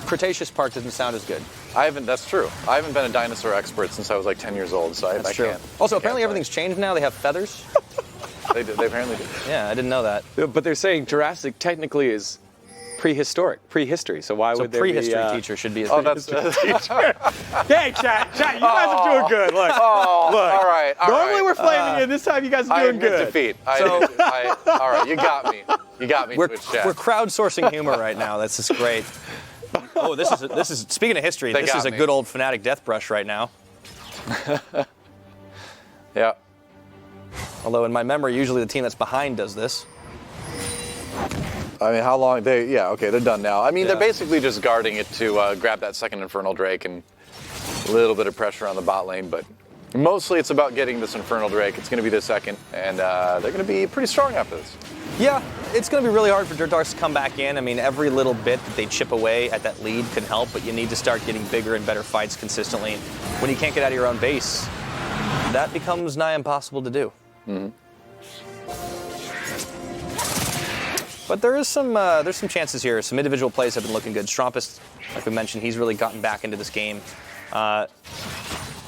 Cretaceous Park doesn't sound as good. That's true. I haven't been a dinosaur expert since I was like 10 years old, so I can't. Also, apparently everything's changed now. They have feathers. They apparently do. Yeah, I didn't know that. But they're saying Jurassic technically is prehistory. So why would there be... prehistory teacher should be a teacher. Hey, chat, you guys are doing good. Look, look. All right. Normally we're flaming you. This time you guys are doing good. Defeat. All right, you got me. You got me. We're Twitch chat. crowdsourcing humor right now. That's just great. Oh, this is speaking of history. This is a good old Fnatic death brush right now. Yeah. Although in my memory, usually the team that's behind does this. I mean, how long they're done now. I mean, they're basically just guarding it to grab that second Infernal Drake and a little bit of pressure on the bot lane, but mostly it's about getting this Infernal Drake. It's going to be the second, and they're going to be pretty strong after this. Yeah, it's going to be really hard for Dirtdogs to come back in. I mean, every little bit that they chip away at that lead can help, but you need to start getting bigger and better fights consistently. When you can't get out of your own base, that becomes nigh impossible to do. Mm-hmm. But there's some chances here. Some individual plays have been looking good. Strumpus, like we mentioned, he's really gotten back into this game.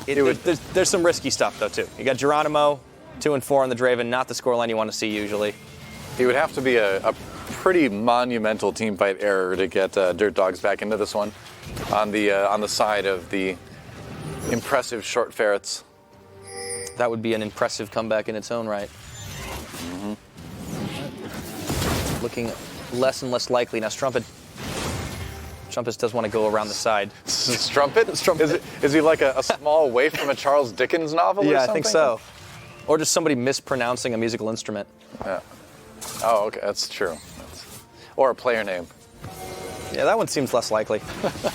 There's some risky stuff, though, too. You got Geronimo, 2 and 4 on the Draven, not the scoreline you want to see usually. It would have to be a pretty monumental team fight error to get Dirtdogs back into this one on the side of the impressive short Ferrets. That would be an impressive comeback in its own right. Mm-hmm. Looking less and less likely. Now, Strumpus does want to go around the side. Strumpet? Is he like a small waif from a Charles Dickens novel or something? Yeah, I think so. Or just somebody mispronouncing a musical instrument. Yeah. Oh, okay, that's true. Or a player name. Yeah, that one seems less likely.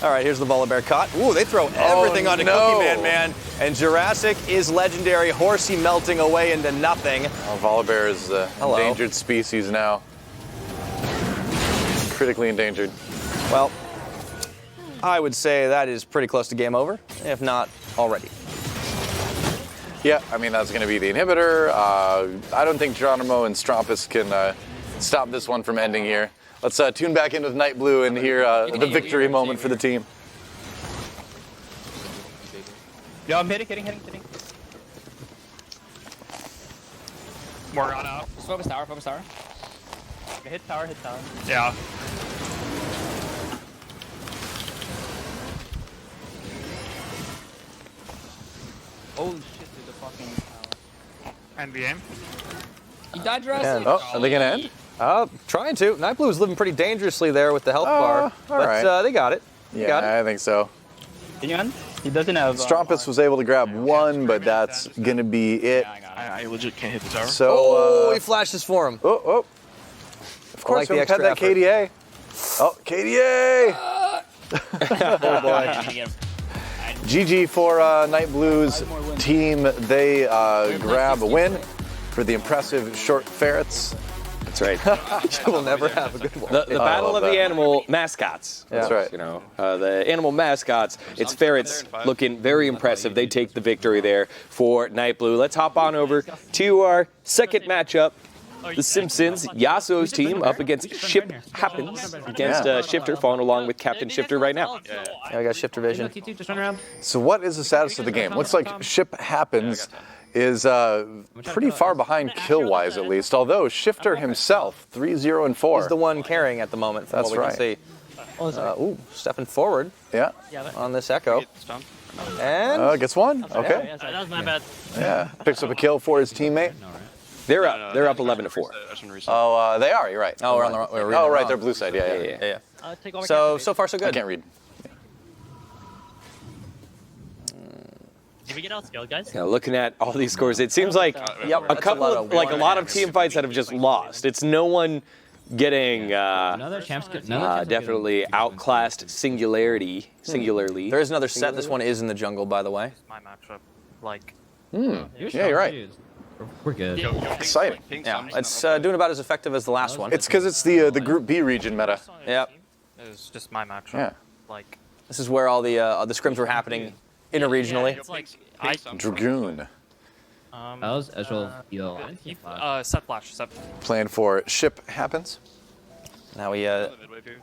All right, here's the Volibear caught. Ooh, they throw everything onto Cookiemanman, man. And Jurassic is legendary. Horsey melting away into nothing. Oh, Volibear is an endangered species now. Critically endangered. Well, I would say that is pretty close to game over, if not already. Yeah, I mean, that's going to be the inhibitor. I don't think Geronimo and Strumpus can stop this one from ending here. Let's tune back in with Night Blue and hear the victory moment for the team. Yo, I'm hitting. Morgana up. Focus tower. Hit tower. Yeah. Holy shit, dude, the fucking tower. End the game. You died, Jurassic. Oh, are they going to end? Trying to. Night Blue is living pretty dangerously there with the health bar. But they got it. Yeah, I think so. Can you end? He doesn't have... Strumpus was able to grab one, but that's going to be it. I legit can't hit the tower. So, he flashes for him. Of course, we had that effort. KDA. Oh, KDA! Oh, boy. GG for Night Blue's team. They grab a win for the impressive short Ferrets. That's right. You will never have a good one. The battle of the animal mascots. That's right. You know, the animal mascots. It's Ferrets looking very impressive. They take the victory there for Night Blue. Let's hop on over to our second matchup. The Simpsons, Yassuo's team up against Shiphtur against Shiphtur, following along with Captain Shiphtur right now. Yeah, I got Shiphtur vision. So what is the status of the game? Looks like Ship Happens is pretty far behind kill-wise, at least. Although Shiphtur himself, 3-0 and 4. He's the one carrying at the moment, from That's what we can see. Ooh, stepping forward Yeah. on this Echo. And Gets one. Okay. That was my bad. Yeah. Picks up a kill for his teammate. They're up. They're up 11 to 4. Oh, they are. You're right. Oh, we're on the we're reading Oh, it right. wrong. They're blue side. Yeah. Yeah. Take over So captain. far so I good. can't read. Did we get outskilled, guys? Yeah, looking at all these scores, it seems like Yep, a that's couple lot of like a lot of team fights that have just lost. It's no one getting definitely outclassed singularly. There is another set. This one is in the jungle, by the way. My matchup, like. Yeah, you're right. We're good. Exciting. Yeah, it's doing about as effective as the last one. It's because it's the Group B region meta. Yep. It's just my matchup. Yeah. Like. This is where all the scrims were happening interregionally. It's like Dragoon. How's Ezreal feel? set flash. Plan for ship happens. Now we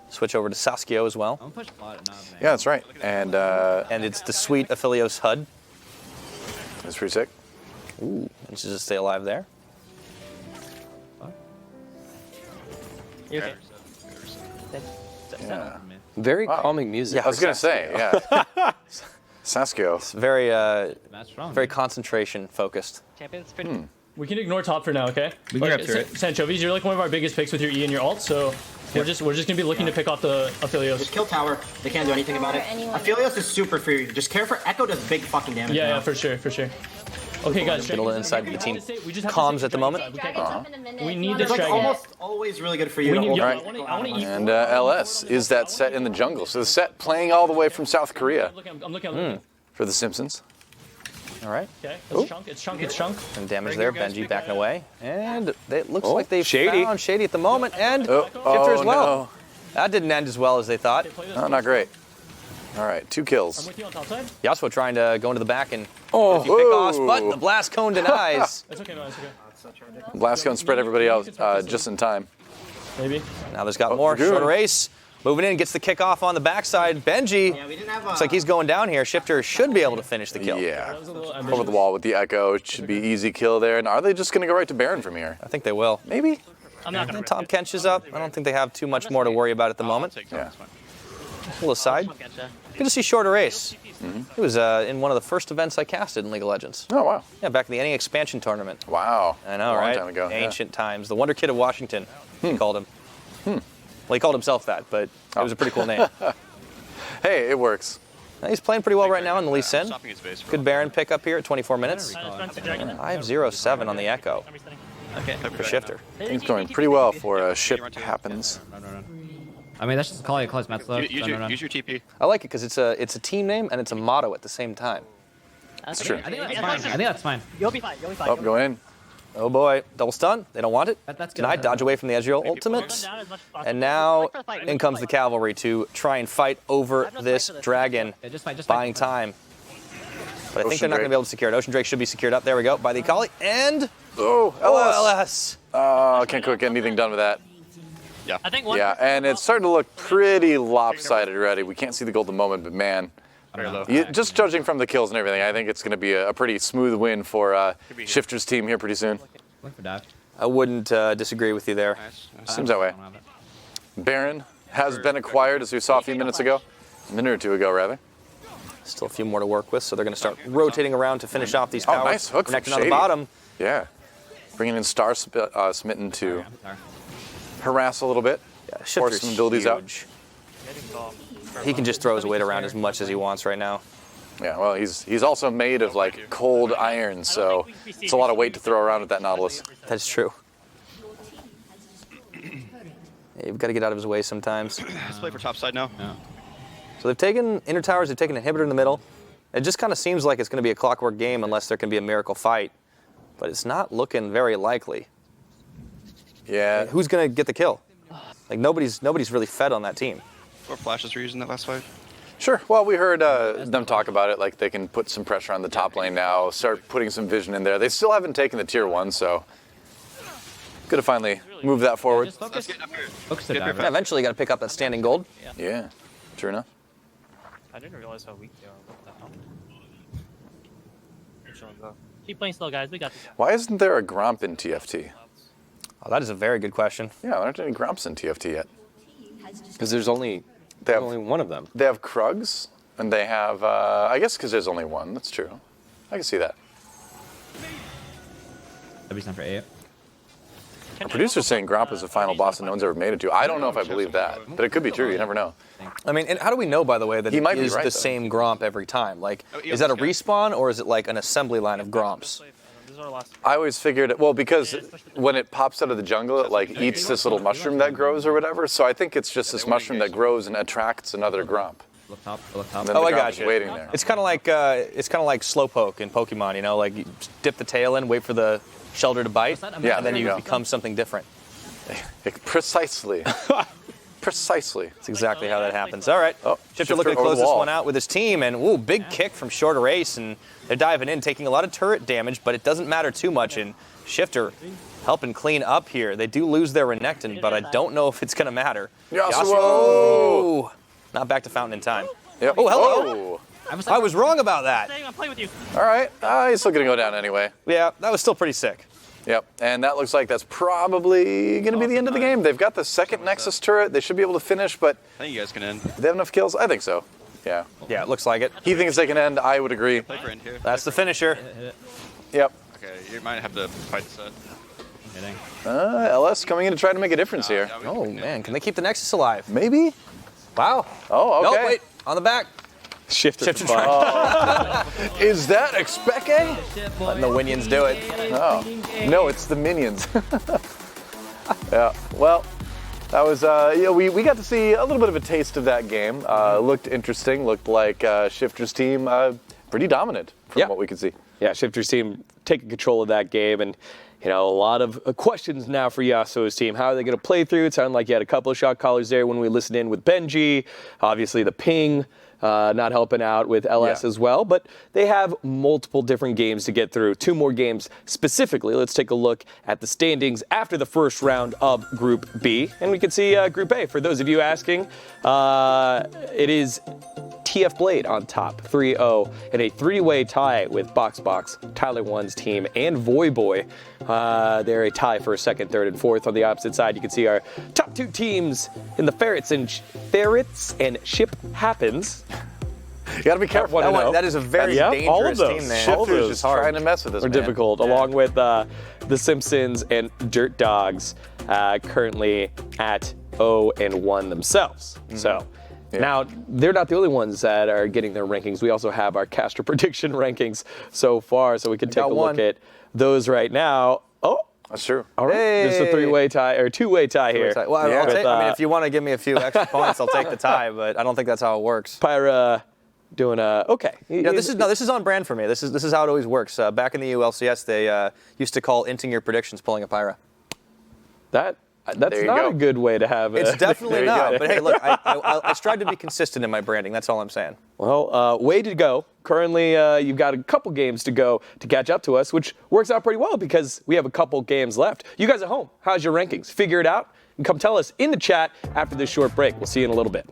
switch over to Saskio as well. I'm push bot. Yeah, that's right. And it's the sweet Aphelios HUD. that's pretty sick. Ooh, and she'll just stay alive there. Okay. Yeah. Very calming music. Yeah, I was gonna say, yeah. Saskio. It's very strong. very concentration focused. Champions pretty. We can ignore top for now, okay? We can grab turret. Sanchovies, you're like one of our biggest picks with your E and your ult, so we're just gonna be looking to pick off the Aphelios. Just kill tower. They can't do anything about it. Aphelios is super free. Just care for Echo does big fucking damage. Yeah, now. yeah, for sure. Okay, guys. Get a little inside the team. We just have Comms to at the moment. We need this It's like dragon. almost always really good for you. We to need, hold yeah, it. I want to eat. And LS is that set in the jungle. So the set playing all the way from South Korea I'm looking. for the Simpsons. All right. Okay, it's chunk. Some damage there. Benji backing away. And it looks like they've Shady. found Shady at the moment. And Oh, Shiphtur as well. no. That didn't end as well as they thought. Oh, not great. All right, 2 I'm kills. with you on top side. Yassuo trying to go into the back and Oh, pick offs, but the blast cone denies. It's okay, no, it's okay. Blast gun spread everybody out just in time. Maybe. Now there's got more. Dragoon. ShorterACE moving in, gets the kick off on the backside. Benji, Yeah, we didn't have. looks like he's going down here. Shiphtur should be able to finish the kill. Yeah. That was a little Over ambitious. the wall with the Echo. It should be easy kill there. And are they just going to go right to Baron from here? I think they will. Maybe? I'm not gonna. And Tom Kench is up. I don't think they have too much more to worry about at the moment. Yeah. Pull aside. Good to see ShorterACE. He was in one of the first events I casted in League of Legends. Oh, wow. Yeah, back in the NA expansion tournament. Wow. I know, a long right? time ago. yeah. Ancient times. The Wonder Kid of Washington, he called him. Well, he called himself that, but it was a pretty cool name. Hey, it works. He's playing pretty well right now in the Lee Sin. Good Baron pick up here at 24 minutes. Dragon. 5-0-7 on the Echo Okay. for Shiphtur. Things going pretty well for ship happens. I mean, that's just call it close match though. Use your TP. I like it because it's a team name and it's a motto at the same time. That's true. I think that's fine. I think that's fine. You'll be fine. Oh, go in. Oh boy, double stun. They don't want it. That's good. Denied, dodge away from the Ezreal ultimate. And now in comes the cavalry to try and fight over this dragon, Yeah, just fight. buying time. But I think they're not Drake. going to be able to secure it. Ocean Drake should be secured up. There we go, by the Akali. And Oh, LS. Oh, can't quite get anything done with that. I think one. Yeah, and it's starting to look pretty lopsided already. We can't see the golden moment, but man, just judging from the kills and everything, I think it's going to be a pretty smooth win for Shiphtur's team here pretty soon. Look for dive. I wouldn't disagree with you there. Seems that way. Baron has been acquired, as we saw a few minutes ago. A minute or two ago, rather. Still a few more to work with, so they're going to start rotating around to finish off these Oh, towers. nice hook from Connecting on the Shady. bottom. Yeah. Bringing in Starsmitten to harass a little bit. Yeah, Force Shiphtur's some abilities out. huge. He can just throw his weight around as much as he wants right now. Yeah, well, he's also made of like cold iron, so it's a lot of weight to throw around with that Nautilus. That's true. Yeah, you've got to get out of his way sometimes. Let's play for top side now. So they've taken inner towers, they've taken inhibitor in the middle. It just kind of seems like it's going to be a clockwork game unless there can be a miracle fight. But it's not looking very likely. Yeah. Who's going to get the kill? Like nobody's really fed on that team. What flashes were you using that last fight? Sure. Well, we heard them talk about it, like they can put some pressure on the top lane now, start putting some vision in there. They still haven't taken the tier 1, so good to finally move that forward. Just focus. Get up here. Focus the Get dive. Yeah, eventually got to pick up that standing gold. Yeah, true enough. I didn't realize how weak they are. What the hell? Keep playing slow, guys. We got this. Why isn't there a Gromp in TFT? Oh, that is a very good question. Yeah, there aren't any Gromps in TFT yet. Because there's only one of them. They have Krugs, and they have, I guess because there's only one. That's true. I can see that. That'd be time for 8. Our producer's saying Gromp is the final boss that no one's ever made it to. I don't know if I believe that, but it could be true. You never know. I mean, and how do we know, by the way, that He it might be is right, the though. same Gromp every time? Like, is that a respawn, or is it like an assembly line of Gromps? I always figured, well, because when it pops out of the jungle, it like eats this little mushroom that grows or whatever. So I think it's just this mushroom that grows and attracts another Gromp. Look top, look top. And then Oh, the I Gromp got is you. waiting there. It's kind of like Slowpoke in Pokemon. You know, like you dip the tail in, wait for the shelter to bite, Yeah, and then there you you go. become something different. Precisely. Precisely. That's exactly how that happens. All right. Oh, Shiphtur looking to over the close this wall. one out with his team, and ooh, big kick from ShorterACE, and they're diving in, taking a lot of turret damage, but it doesn't matter too much, and Shiphtur helping clean up here. They do lose their Renekton, but I don't know if it's going to matter. Yassuo! Not back to Fountain in time. Yep. Oh, hello. I was wrong about that. I'm playing with you. All right. He's still going to go down anyway. Yeah, that was still pretty sick. Yep, and that looks like that's probably going to be the end of the game. They've got the second Nexus turret. They should be able to finish, but I think you guys can end. do they have enough kills? I think so. Yeah. Yeah, it looks like it. He thinks they can end. I would agree. Play for end here. That's the finisher. Yep. Okay, you might have to fight the set. Hitting. LS coming in to try to make a difference here. Yeah, we Oh, can end. man, can they keep the Nexus alive? Maybe? Wow. Oh, okay. No, wait, on the back. Shiphtur. Is that Expeke? Letting the Winions do it. Oh. No, it's the minions. Yeah, well, that was, we got to see a little bit of a taste of that game. Looked interesting, looked like Shiphtur's team pretty dominant from what we could see. Yeah, Shiphtur's team taking control of that game, and a lot of questions now for Yasuo's team. How are they going to play through? It sounded like you had a couple of shot callers there when we listened in with Benji. Obviously, the ping not helping out with LS as well, but they have multiple different games to get through. 2 more games specifically. Let's take a look at the standings after the first round of Group B, and we can see Group A. For those of you asking, it is TF Blade on top, 3-0, in a 3-way tie with BoxBox, Tyler One's team, and Voyboy. They're a tie for second, third, and fourth. On the opposite side, you can see our top 2 teams in the Ferrets and Ship Happens. You got to be careful. That is a very dangerous all of those. team, man. Shiphtur's just trying to mess with us, Are man. difficult, along with the Simpsons and Dirt Dogs, currently at 0-1 themselves. So. Yeah. Now, they're not the only ones that are getting their rankings. We also have our caster prediction rankings so far, so we can take a look at those right now. Oh, That's true. all right. Just a 3-way tie, or 2-way tie here. Well, I'll With, take, I mean, if you want to give me a few extra points, I'll take the tie, but I don't think that's how it works. Pyra doing okay. Yeah, this is on brand for me. This is how it always works. Back in the ULCS, they used to call inting your predictions pulling a Pyra. That's There you not go. a good way to have it. It's definitely There you not. go. But hey, look, I strive to be consistent in my branding. That's all I'm saying. Well, way to go. Currently, you've got a couple games to go to catch up to us, which works out pretty well because we have a couple games left. You guys at home, how's your rankings? Figure it out and come tell us in the chat after this short break. We'll see you in a little bit.